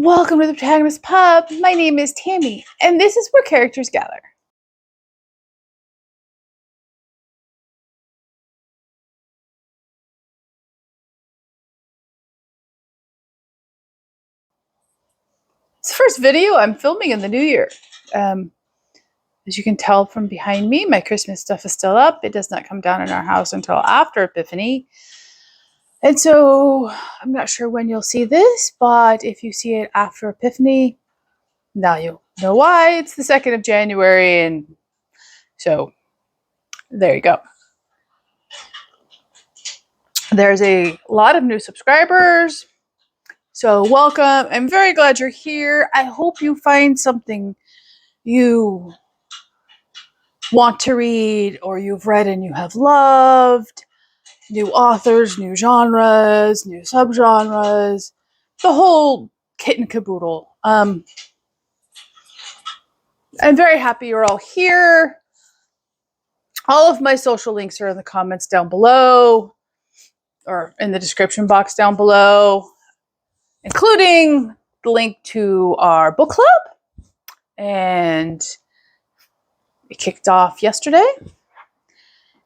Welcome to the Protagonist Pub. My name is Tammy, and this is where characters gather. It's the first video I'm filming in the new year. As you can tell from behind me, my Christmas stuff is still up. It does not come down in our house until after Epiphany. And so I'm not sure when you'll see this, but if you see it after Epiphany, now you'll know why. It's the 2nd of January, and so there you go. There's a lot of new subscribers, so welcome. I'm very glad you're here. I hope you find something you want to read or you've read and you have loved. New authors, new genres, new subgenres, the whole kit and caboodle. I'm very happy you're all here. All of my social links are in the comments down below or in the description box down below, including the link to our book club. And it kicked off yesterday.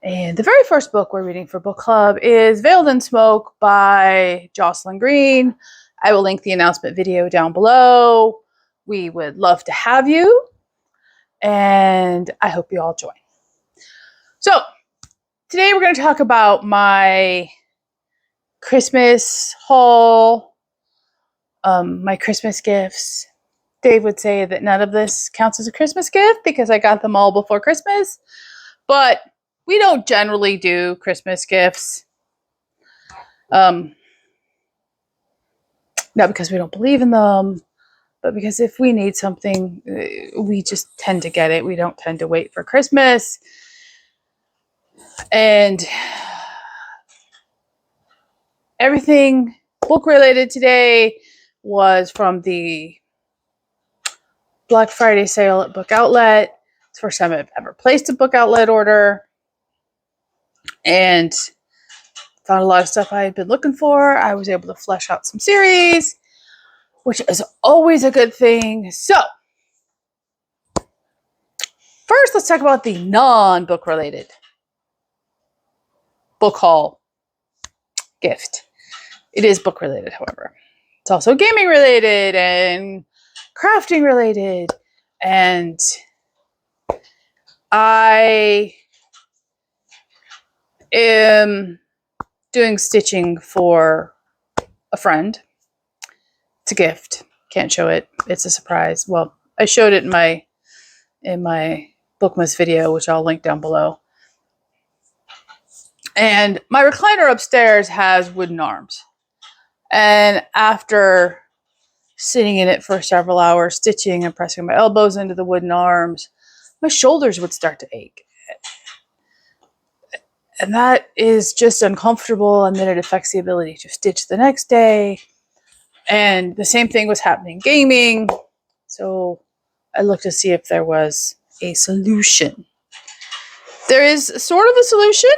And the very first book we're reading for book club is Veiled in Smoke by Jocelyn Green. I will link the announcement video down below. We would love to have you, and I hope you all join. So today we're going to talk about my Christmas haul, my Christmas gifts. Dave would say that none of this counts as a Christmas gift because I got them all before Christmas, but we don't generally do Christmas gifts. Not because we don't believe in them, but because if we need something, we just tend to get it. We don't tend to wait for Christmas. And everything book related today was from the Black Friday sale at Book Outlet. It's the first time I've ever placed a Book Outlet order. And found a lot of stuff I had been looking for. I was able to flesh out some series, which is always a good thing. So, first, let's talk about the non-book related book haul gift. It is book related, however. It's also gaming related and crafting related. And I am doing stitching for a friend. It's a gift. Can't show it. It's a surprise. Well, I showed it in my Bookmas video, which I'll link down below. And my recliner upstairs has wooden arms. And after sitting in it for several hours, stitching and pressing my elbows into the wooden arms, my shoulders would start to ache. And that is just uncomfortable, and then it affects the ability to stitch the next day. And the same thing was happening gaming. So I looked to see if there was a solution. There is sort of a solution.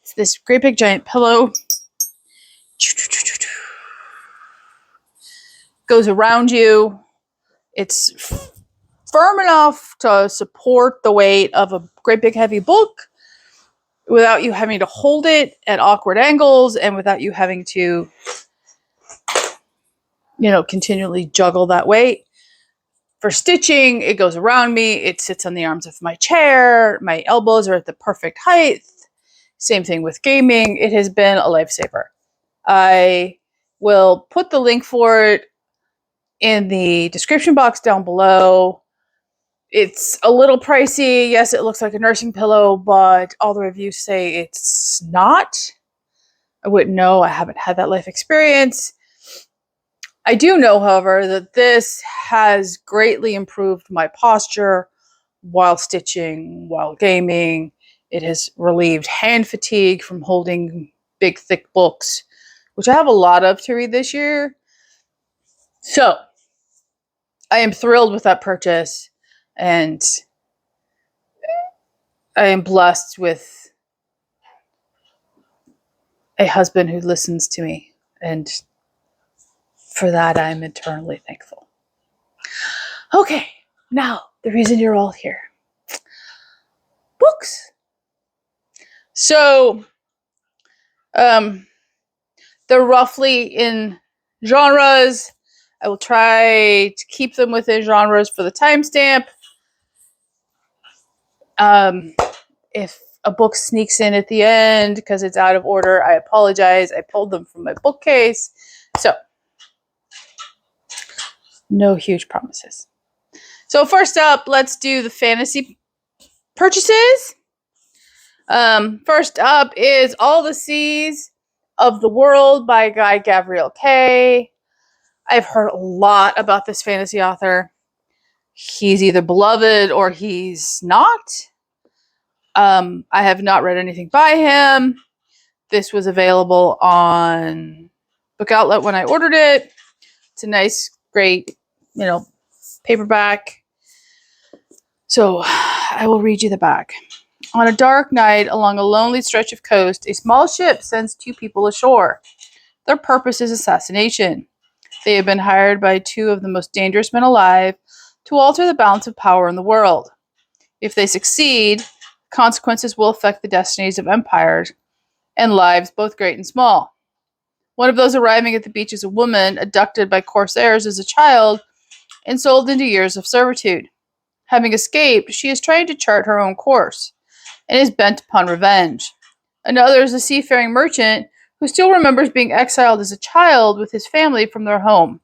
It's this great big giant pillow. Goes around you. It's firm enough to support the weight of a great big heavy book without you having to hold it at awkward angles and without you having to, continually juggle that weight. For stitching, it goes around me. It sits on the arms of my chair. My elbows are at the perfect height. Same thing with gaming. It has been a lifesaver. I will put the link for it in the description box down below. It's a little pricey. Yes, it looks like a nursing pillow, but all the reviews say it's not. I wouldn't know. I haven't had that life experience. I do know, however, that this has greatly improved my posture while stitching, while gaming. It has relieved hand fatigue from holding big, thick books, which I have a lot of to read this year. So, I am thrilled with that purchase, and I am blessed with a husband who listens to me and For that, I'm eternally thankful. Okay, now the reason you're all here. Books. So, they're roughly in genres. I will try to keep them within genres for the timestamp. If a book sneaks in at the end because it's out of order, I apologize. I pulled them from my bookcase. So, no huge promises. So first up, let's do the fantasy purchases. First up is All the Seas of the World by Guy Gavriel Kay. I've heard a lot about this fantasy author. He's either beloved or he's not. I have not read anything by him. This was available on Book Outlet when I ordered it. It's a nice, great, paperback. So I will read you the back. On a dark night along a lonely stretch of coast, a small ship sends two people ashore. Their purpose is assassination. They have been hired by two of the most dangerous men alive to alter the balance of power in the world. If they succeed, consequences will affect the destinies of empires and lives both great and small. One of those arriving at the beach is a woman abducted by corsairs as a child and sold into years of servitude. Having escaped, she is trying to chart her own course and is bent upon revenge. Another is a seafaring merchant who still remembers being exiled as a child with his family from their home,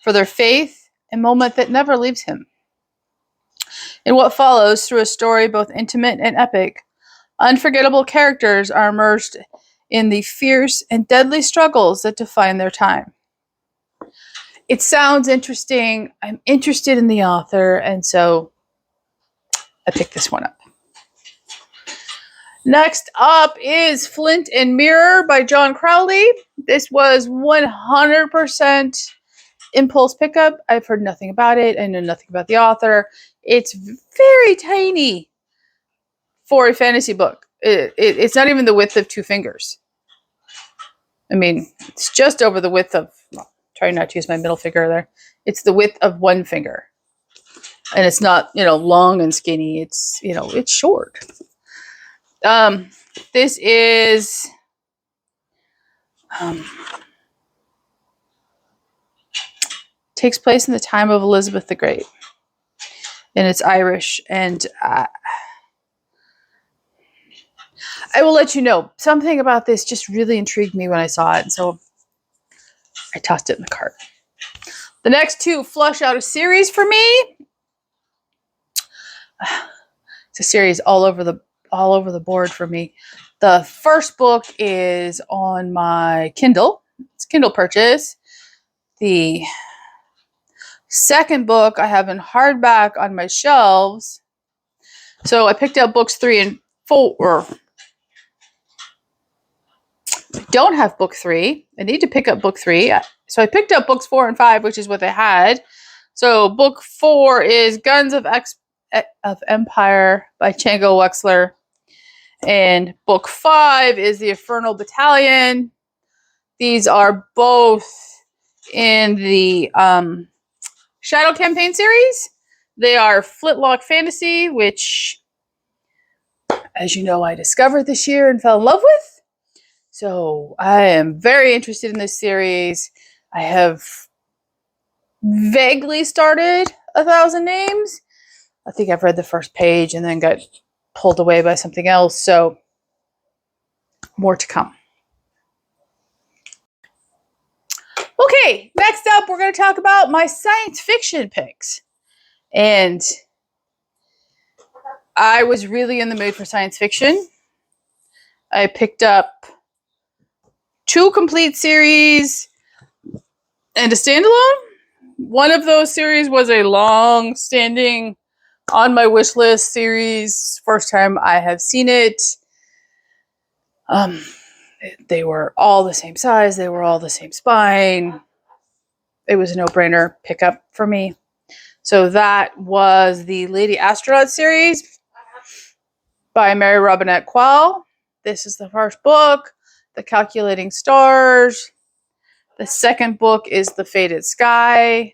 for their faith, a moment that never leaves him. In what follows, through a story both intimate and epic, unforgettable characters are immersed in the fierce and deadly struggles that define their time. It sounds interesting. I'm interested in the author, and so I picked this one up. Next up is Flint and Mirror by John Crowley. This was 100% impulse pickup. I've heard nothing about it. I know nothing about the author. It's very tiny for a fantasy book. It's not even the width of two fingers. I mean, it's just over the width of, try not to use my middle finger there. It's the width of one finger. And it's not, long and skinny. It's, it's short. This is takes place in the time of Elizabeth the Great, and it's Irish. And I will let you know, something about this just really intrigued me when I saw it, and so I tossed it in the cart. The next two flush out a series for me. It's a series all over the board for me. The first book is on my Kindle. It's a Kindle purchase. The second book I have in hardback on my shelves. So I picked up books 3 and 4. I don't have book 3. I need to pick up book 3. So I picked up books 4 and 5, which is what they had. So book 4 is Guns of Empire by Django Wexler. And book 5 is The Infernal Battalion. These are both in the Shadow Campaign series. They are Flintlock Fantasy, which, as you know, I discovered this year and fell in love with. So I am very interested in this series. I have vaguely started 1,000 Names. I think I've read the first page and then got pulled away by something else. So more to come. Okay, next up, we're going to talk about my science fiction picks. And I was really in the mood for science fiction. I picked up 2 complete series and a standalone. One of those series was a long-standing on my wish list series. First time I have seen it. They were all the same size. They were all the same spine. It was a no-brainer pickup for me. So that was the Lady Astronaut series by Mary Robinette Kowal. This is the first book, The Calculating Stars. The second book is The Faded Sky.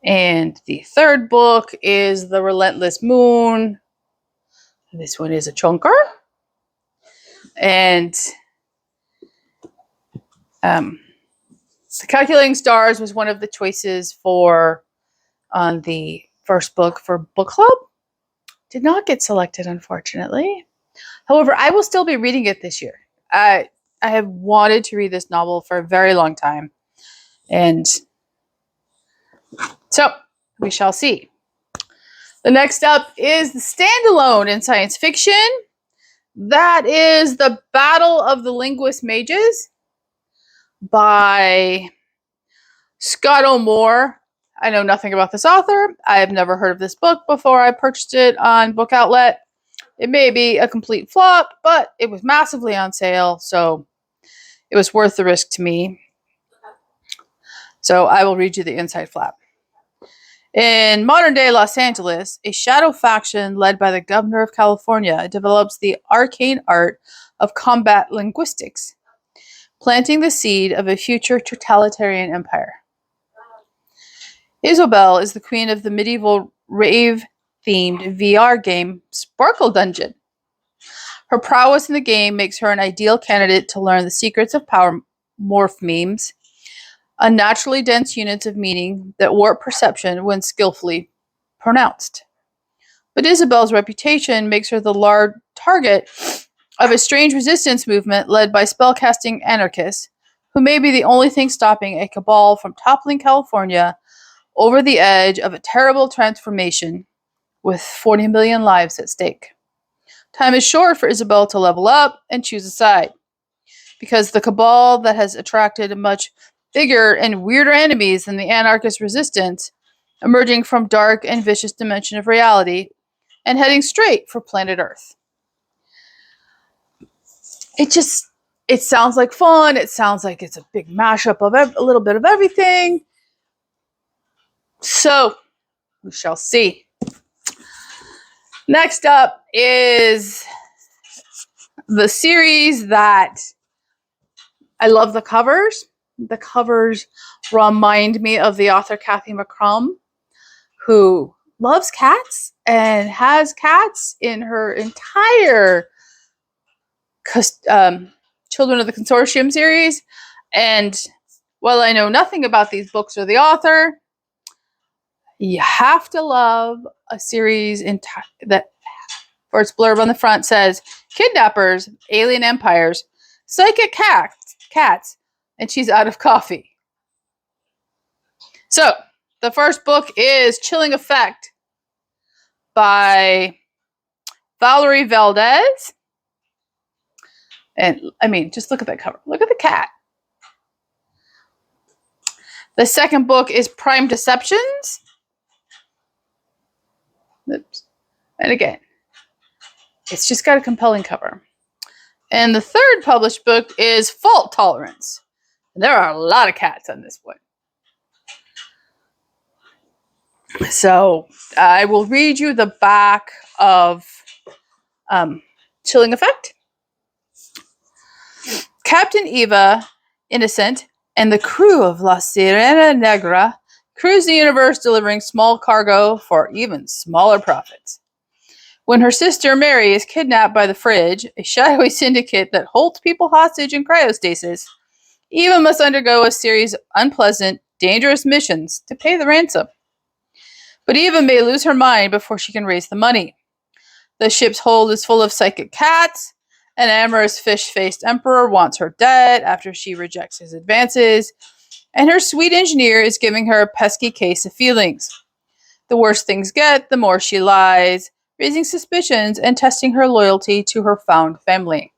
And the third book is The Relentless Moon. This one is a chunker. And The Calculating Stars was one of the choices for on the first book for book club. Did not get selected, unfortunately. However, I will still be reading it this year. I have wanted to read this novel for a very long time. And so we shall see. The next up is the standalone in science fiction. That is The Battle of the Linguist Mages by Scott O'More. I know nothing about this author. I have never heard of this book before I purchased it on Book Outlet. It may be a complete flop, but it was massively on sale, so it was worth the risk to me. So I will read you the inside flap. In modern-day Los Angeles, a shadow faction led by the governor of California develops the arcane art of combat linguistics, planting the seed of a future totalitarian empire. Isobel is the queen of the medieval rave-themed VR game Sparkle Dungeon. Her prowess in the game makes her an ideal candidate to learn the secrets of power morph memes, unnaturally dense units of meaning that warp perception when skillfully pronounced. But Isabel's reputation makes her the large target of a strange resistance movement led by spellcasting anarchists, who may be the only thing stopping a cabal from toppling California over the edge of a terrible transformation with 40 million lives at stake. Time is short for Isabel to level up and choose a side, because the cabal that has attracted much bigger and weirder enemies than the anarchist resistance, emerging from dark and vicious dimension of reality, and heading straight for planet Earth. It sounds like fun. It sounds like it's a big mashup of a little bit of everything. So, we shall see. Next up is the series that I love the covers. The covers remind me of the author Kathy McCrum, who loves cats and has cats in her entire Children of the Consortium series. And while I know nothing about these books or the author, you have to love a series that, for its blurb on the front, says kidnappers, alien empires, psychic cats, and she's out of coffee. So, the first book is Chilling Effect by Valerie Valdez. And, I mean, just look at that cover. Look at the cat. The second book is Prime Deceptions. Oops. And again, it's just got a compelling cover. And the third published book is Fault Tolerance. And there are a lot of cats on this one. So I will read you the back of Chilling Effect. Captain Eva Innocent and the crew of La Sirena Negra cruise the universe delivering small cargo for even smaller profits. When her sister Mary is kidnapped by the Fridge, a shadowy syndicate that holds people hostage in cryostasis, Eva must undergo a series of unpleasant, dangerous missions to pay the ransom. But Eva may lose her mind before she can raise the money. The ship's hold is full of psychic cats. An amorous fish-faced emperor wants her dead after she rejects his advances. And her sweet engineer is giving her a pesky case of feelings. The worse things get, the more she lies, raising suspicions and testing her loyalty to her found family.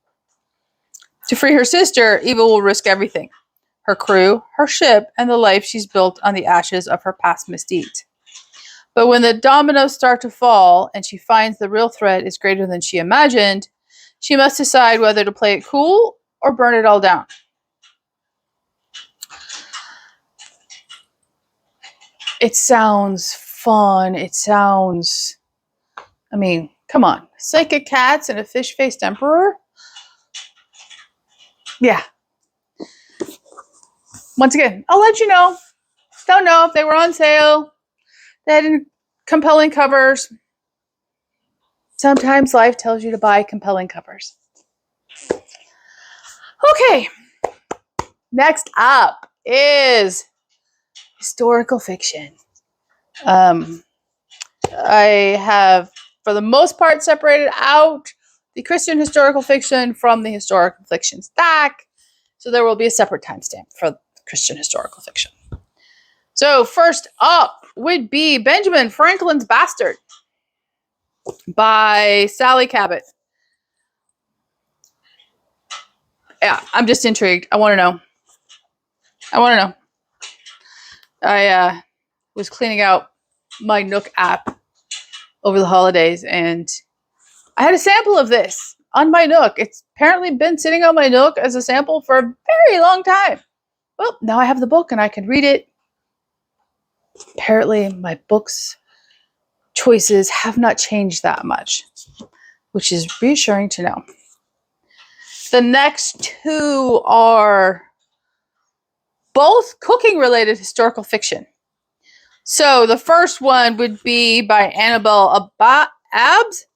To free her sister, Eva will risk everything. Her crew, her ship, and the life she's built on the ashes of her past misdeeds. But when the dominoes start to fall and she finds the real threat is greater than she imagined, she must decide whether to play it cool or burn it all down. It sounds fun. It sounds... I mean, come on. Psychic cats and a fish-faced emperor? Yeah. Once again, I'll let you know. Don't know if they were on sale. They had compelling covers. Sometimes life tells you to buy compelling covers. Okay. Next up is historical fiction. I have, for the most part, separated out the Christian historical fiction from the historical fiction stack. So there will be a separate timestamp for Christian historical fiction. So first up would be Benjamin Franklin's Bastard by Sally Cabot. Yeah, I'm just intrigued. I want to know. I was cleaning out my Nook app over the holidays, and I had a sample of this on my Nook. It's apparently been sitting on my Nook as a sample for a very long time. Well, now I have the book and I can read it. Apparently, my books choices have not changed that much, which is reassuring to know. The next two are both cooking-related historical fiction. So the first one would be by Annabelle Abbs,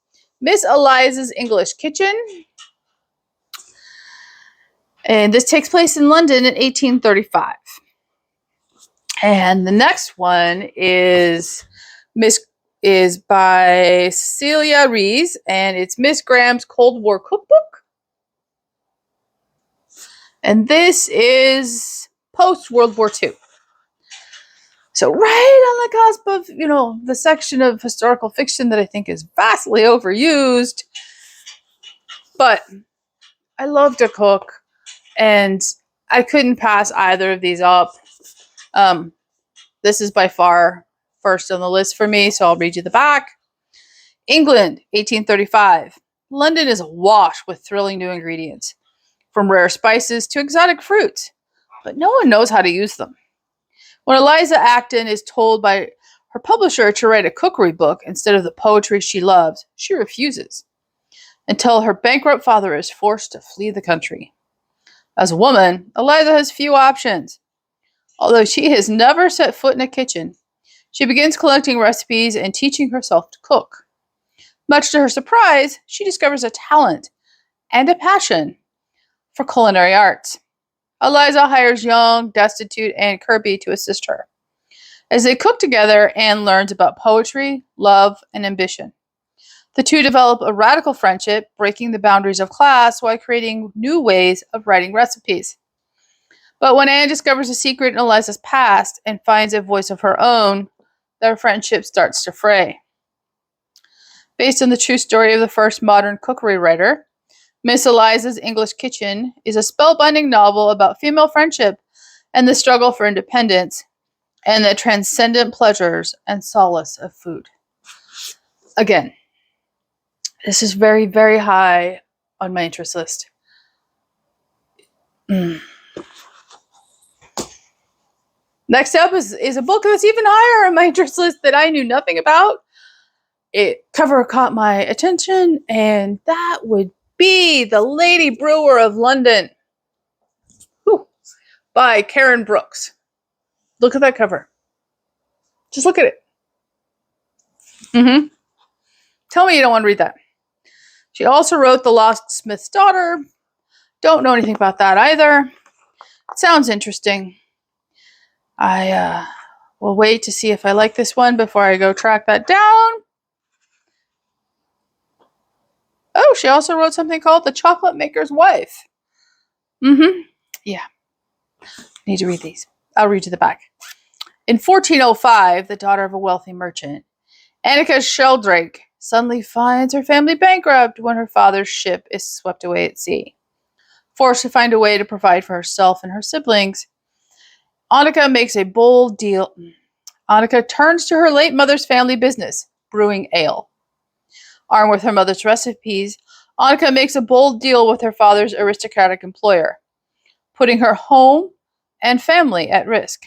Miss Eliza's English Kitchen. And this takes place in London in 1835. And the next one is by Cecilia Rees, and it's Miss Graham's Cold War Cookbook. And this is post-World War II. So right on the cusp of, the section of historical fiction that I think is vastly overused. But I love to cook, and I couldn't pass either of these up. This is by far first on the list for me, so I'll read you the back. England, 1835. London is awash with thrilling new ingredients, from rare spices to exotic fruits, but no one knows how to use them. When Eliza Acton is told by her publisher to write a cookery book instead of the poetry she loves, she refuses, until her bankrupt father is forced to flee the country. As a woman, Eliza has few options. Although she has never set foot in a kitchen, she begins collecting recipes and teaching herself to cook. Much to her surprise, she discovers a talent and a passion for culinary arts. Eliza hires young, destitute Anne Kirby to assist her. As they cook together, Anne learns about poetry, love, and ambition. The two develop a radical friendship, breaking the boundaries of class while creating new ways of writing recipes. But when Anne discovers a secret in Eliza's past and finds a voice of her own, their friendship starts to fray. Based on the true story of the first modern cookery writer, Miss Eliza's English Kitchen is a spellbinding novel about female friendship and the struggle for independence and the transcendent pleasures and solace of food. Again, this is very, very high on my interest list. Next up is a book that's even higher on my interest list that I knew nothing about. Cover caught my attention, and that would be The Lady Brewer of London by Karen Brooks. Look at that cover. Just look at it. Tell me you don't want to read that. She also wrote The Lost Smith's Daughter. Don't know anything about that either. It sounds interesting. I will wait to see if I like this one before I go track that down. Oh, she also wrote something called The Chocolate Maker's Wife. Yeah. Need to read these. I'll read you the back. In 1405, the daughter of a wealthy merchant, Annika Sheldrake, suddenly finds her family bankrupt when her father's ship is swept away at sea. Forced to find a way to provide for herself and her siblings, Annika makes a bold deal. Annika turns to her late mother's family business, brewing ale. Armed with her mother's recipes, Annika makes a bold deal with her father's aristocratic employer, putting her home and family at risk.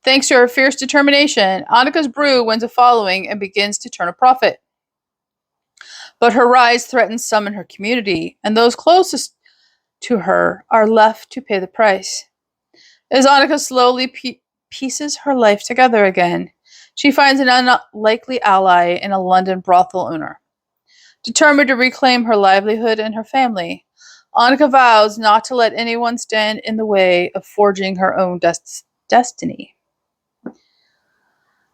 Thanks to her fierce determination, Annika's brew wins a following and begins to turn a profit. But her rise threatens some in her community, and those closest to her are left to pay the price. As Annika slowly pieces her life together again, she finds an unlikely ally in a London brothel owner. Determined to reclaim her livelihood and her family, Annika vows not to let anyone stand in the way of forging her own destiny.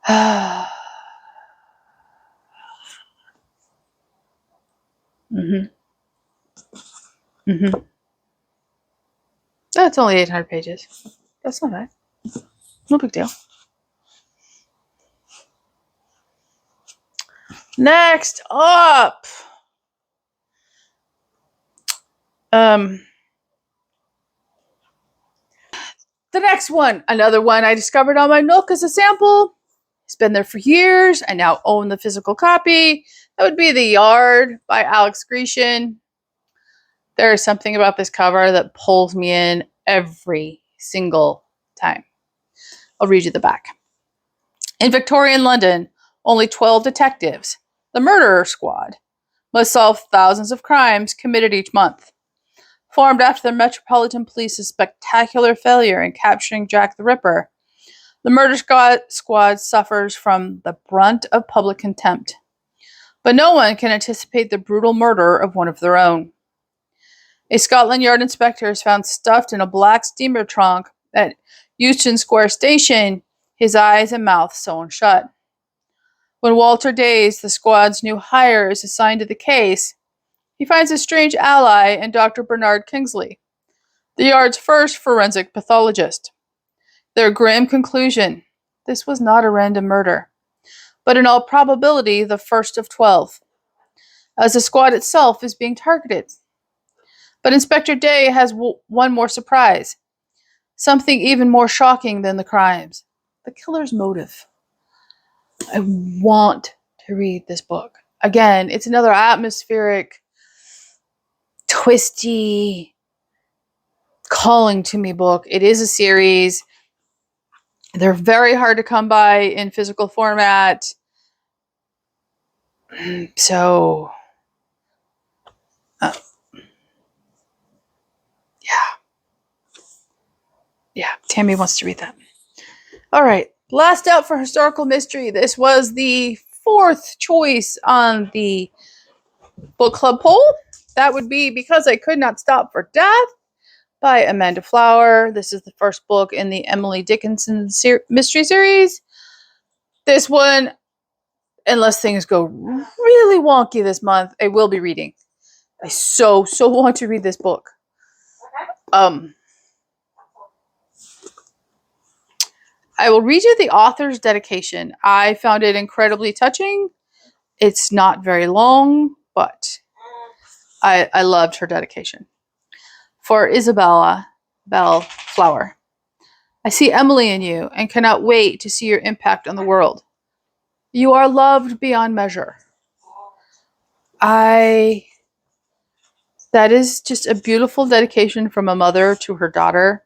hmm hmm That's only 800 pages. That's not bad. No big deal. Next up, um, the next one, another one I discovered on my Nook as a sample. It's been there for years. I now own the physical copy. That would be The Yard by Alex Grecian. There is something about this cover that pulls me in every single time. I'll read you the back. In Victorian London, only 12 detectives, the murderer squad, must solve thousands of crimes committed each month. Formed after the Metropolitan Police's spectacular failure in capturing Jack the Ripper, the murder squad suffers from the brunt of public contempt. But no one can anticipate the brutal murder of one of their own. A Scotland Yard inspector is found stuffed in a black steamer trunk at Euston Square Station, his eyes and mouth sewn shut. When Walter Days, the squad's new hire, is assigned to the case, he finds a strange ally in Dr. Bernard Kingsley, the Yard's first forensic pathologist. Their grim conclusion: this was not a random murder, but in all probability the first of 12, as the squad itself is being targeted. But Inspector Day has one more surprise, something even more shocking than the crimes: the killer's motive. I want to read this book. Again, it's another atmospheric, twisty, calling to me book. It is a series. They're very hard to come by in physical format. So, yeah. Yeah, Tammy wants to read that. All right. Last out for historical mystery. This was the fourth choice on the book club poll. That would be Because I Could Not Stop for Death by Amanda Flower. This is the first book in the Emily Dickinson mystery series. This one, unless things go really wonky this month, I will be reading. I so want to read this book. I will read you the author's dedication. I found it incredibly touching. It's not very long, but I loved her dedication. For Isabella Bell Flower, I see Emily in you and cannot wait to see your impact on the world. You are loved beyond measure. That is just a beautiful dedication from a mother to her daughter.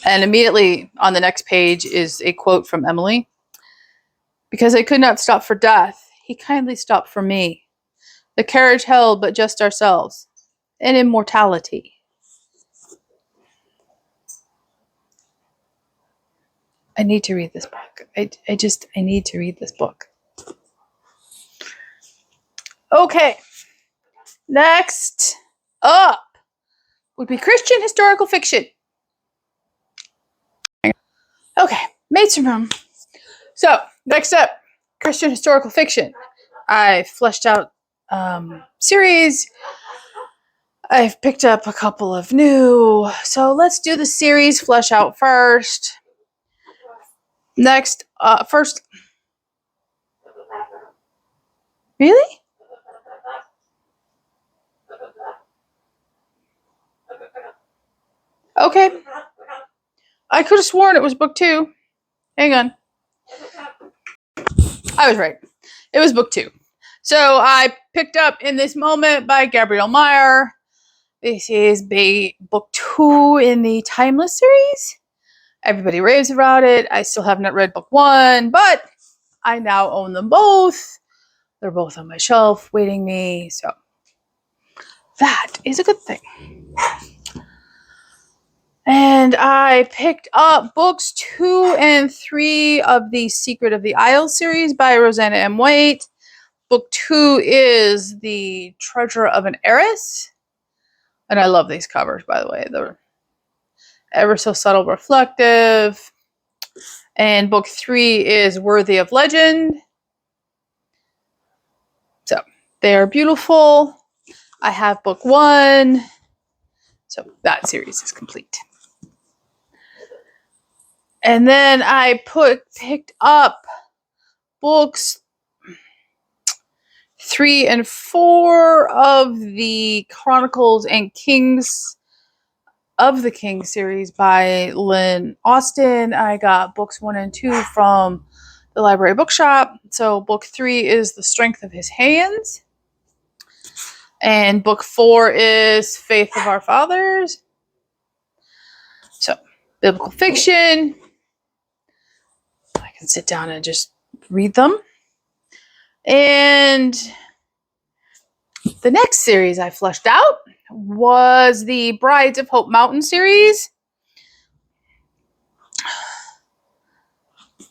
And immediately on the next page is a quote from Emily. Because I could not stop for death, he kindly stopped for me. The carriage held but just ourselves, and immortality. I need to read this book. I need to read this book. Okay. Next up would be Christian historical fiction. Okay, made some room. So, next up, Christian historical fiction. I fleshed out series. I've picked up a couple of new. So let's do the series flesh out first. Next, first. Really? Okay. I could have sworn it was book 2. Hang on. I was right. It was book 2. So I picked up In This Moment by Gabrielle Meyer. This is book 2 in the Timeless series. Everybody raves about it. I still have not read book 1, but I now own them both. They're both on my shelf waiting me. So that is a good thing. And I picked up books 2 and 3 of the Secret of the Isles series by Rosanna M. White. Book 2 is The Treasure of an Heiress. And I love these covers, by the way. They're ever so subtle, reflective. And book 3 is Worthy of Legend. So they are beautiful. I have book 1. So that series is complete. And then I picked up books 3 and 4 of the Chronicles and Kings of the King series by Lynn Austin. I got books 1 and 2 from the library bookshop. So book 3 is The Strength of His Hands. And book 4 is Faith of Our Fathers. So biblical fiction. I can sit down and just read them. And the next series I fleshed out was the Brides of Hope Mountain series.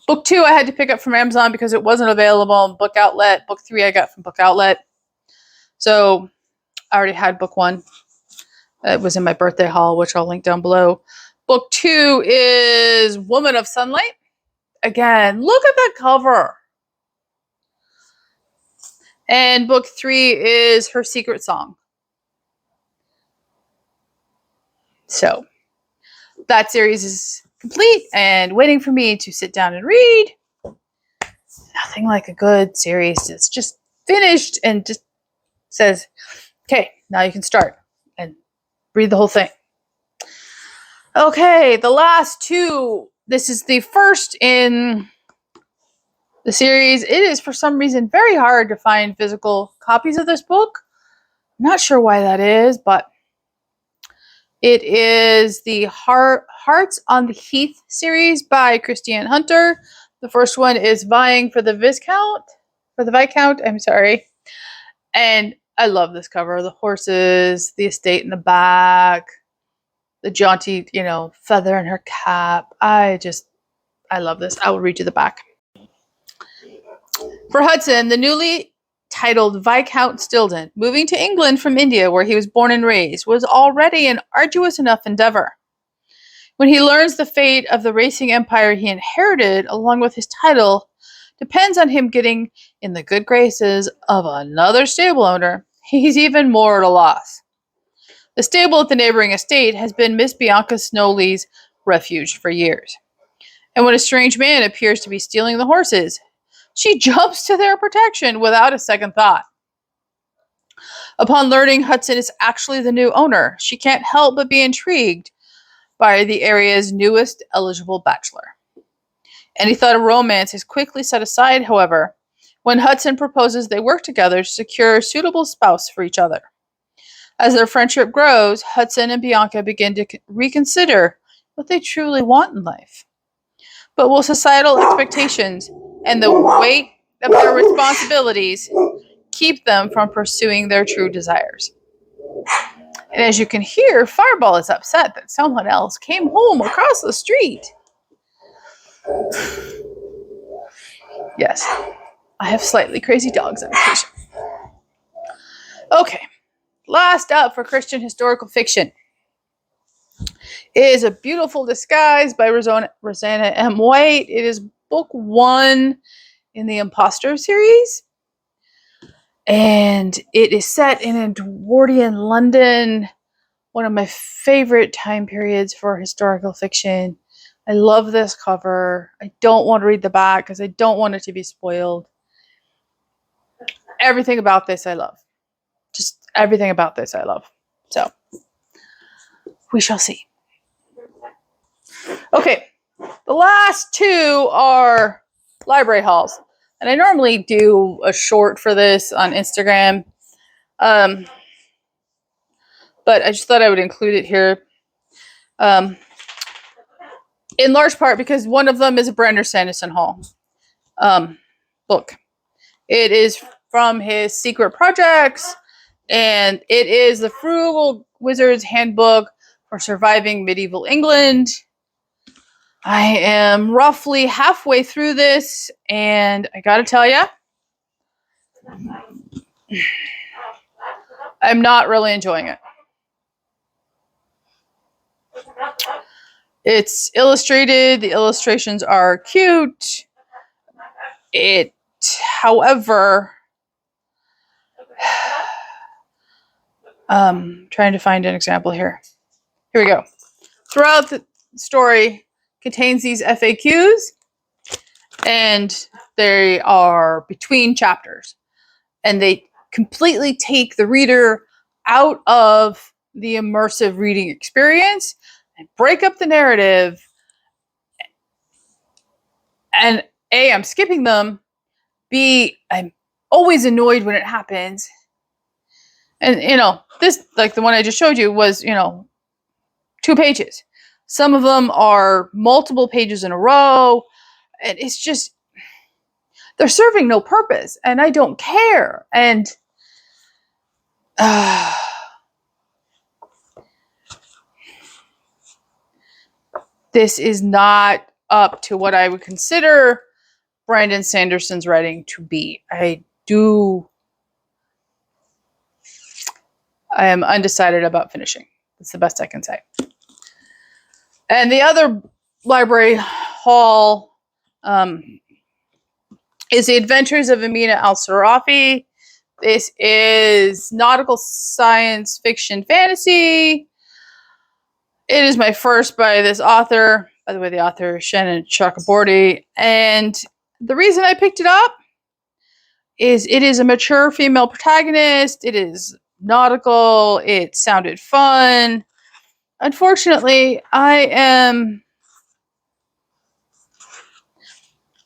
Book 2 I had to pick up from Amazon because it wasn't available on Book Outlet. Book 3 I got from Book Outlet. So I already had book 1. It was in my birthday haul, which I'll link down below. Book 2 is Woman of Sunlight. Again, look at that cover. And book 3 is Her Secret Song. So that series is complete and waiting for me to sit down and read. Nothing like a good series. It's just finished and just says, okay, now you can start and read the whole thing. Okay, the last 2. This is the first in the series. It is, for some reason, very hard to find physical copies of this book. I'm not sure why that is, but it is the Hearts on the Heath series by Christiane Hunter. The first one is Vying for the Viscount. For the Viscount, I'm sorry. And I love this cover. The horses, the estate in the back, the jaunty, feather in her cap. I love this. I will read you the back. For Hudson, the newly titled Viscount Stilton, moving to England from India, where he was born and raised, was already an arduous enough endeavor. When he learns the fate of the racing empire he inherited, along with his title, depends on him getting in the good graces of another stable owner, he's even more at a loss. The stable at the neighboring estate has been Miss Bianca Snowley's refuge for years. And when a strange man appears to be stealing the horses, she jumps to their protection without a second thought. Upon learning Hudson is actually the new owner, she can't help but be intrigued by the area's newest eligible bachelor. Any thought of romance is quickly set aside, however, when Hudson proposes they work together to secure a suitable spouse for each other. As their friendship grows, Hudson and Bianca begin to reconsider what they truly want in life. But will societal expectations and the weight of their responsibilities keep them from pursuing their true desires? And as you can hear, Fireball is upset that someone else came home across the street. Yes, I have slightly crazy dogs on occasion. Okay, last up for Christian historical fiction is A Beautiful Disguise by Rosanna M. White. It is book 1 in the Imposter series. And it is set in Edwardian London, one of my favorite time periods for historical fiction. I love this cover. I don't want to read the back because I don't want it to be spoiled. Everything about this I love. Just everything about this I love. So, we shall see. Okay, the last 2 are library hauls. And I normally do a short for this on Instagram. But I just thought I would include it here. In large part because one of them is a Brandon Sanderson Hall book. It is from his Secret Projects, and it is the Frugal Wizard's Handbook for Surviving Medieval England. I am roughly halfway through this, and I gotta tell you, I'm not really enjoying it. It's illustrated. The illustrations are cute. However, trying to find an example here. Here we go. Throughout the story contains these FAQs, and they are between chapters, and they completely take the reader out of the immersive reading experience and break up the narrative. And A, I'm skipping them. B, I'm always annoyed when it happens. And, this, like the one I just showed you, was, 2 pages. Some of them are multiple pages in a row. And it's just, they're serving no purpose. And I don't care. And this is not up to what I would consider Brandon Sanderson's writing to be. I am undecided about finishing. That's the best I can say. And the other library haul is The Adventures of Amina al-Sarafi. This is nautical science fiction fantasy. It is my first by this author. By the way, the author is Shannon Chakraborty. And the reason I picked it up is it is a mature female protagonist. It is nautical. It sounded fun. Unfortunately, I am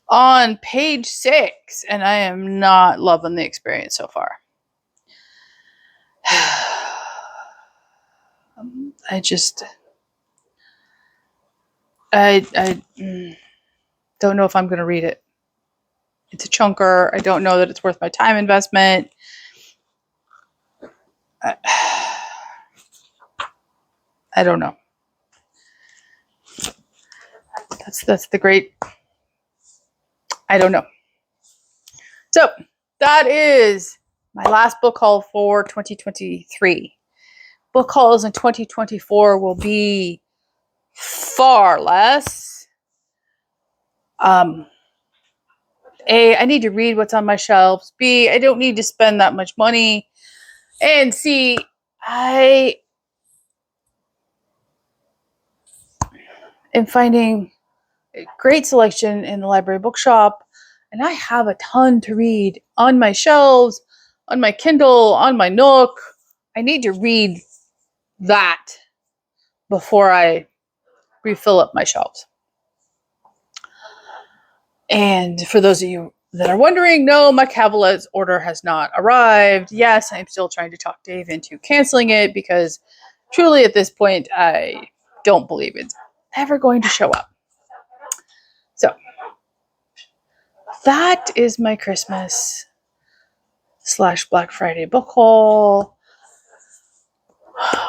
on page 6, and I am not loving the experience so far. I don't know if I'm going to read it. It's a chunker. I don't know that it's worth my time investment. I don't know. That's the great. I don't know. So that is my last book haul for 2023. Book hauls in 2024 will be far less. A, I need to read what's on my shelves. B, I don't need to spend that much money. And C, I am finding a great selection in the library bookshop, and I have a ton to read on my shelves, on my Kindle, on my Nook. I need to read that before I refill up my shelves. And for those of you that are wondering, no, my Cavalets order has not arrived. Yes, I'm still trying to talk Dave into canceling it because truly at this point, I don't believe it's ever going to show up. So that is my Christmas / Black Friday book haul.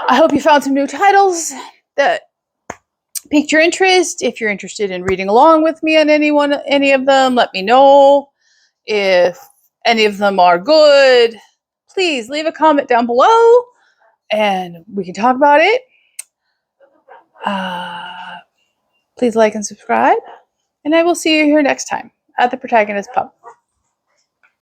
I hope you found some new titles that piqued your interest. If you're interested in reading along with me on any of them, let me know. If any of them are good, please leave a comment down below and we can talk about it. Please like and subscribe, and I will see you here next time at the Protagonist Pub.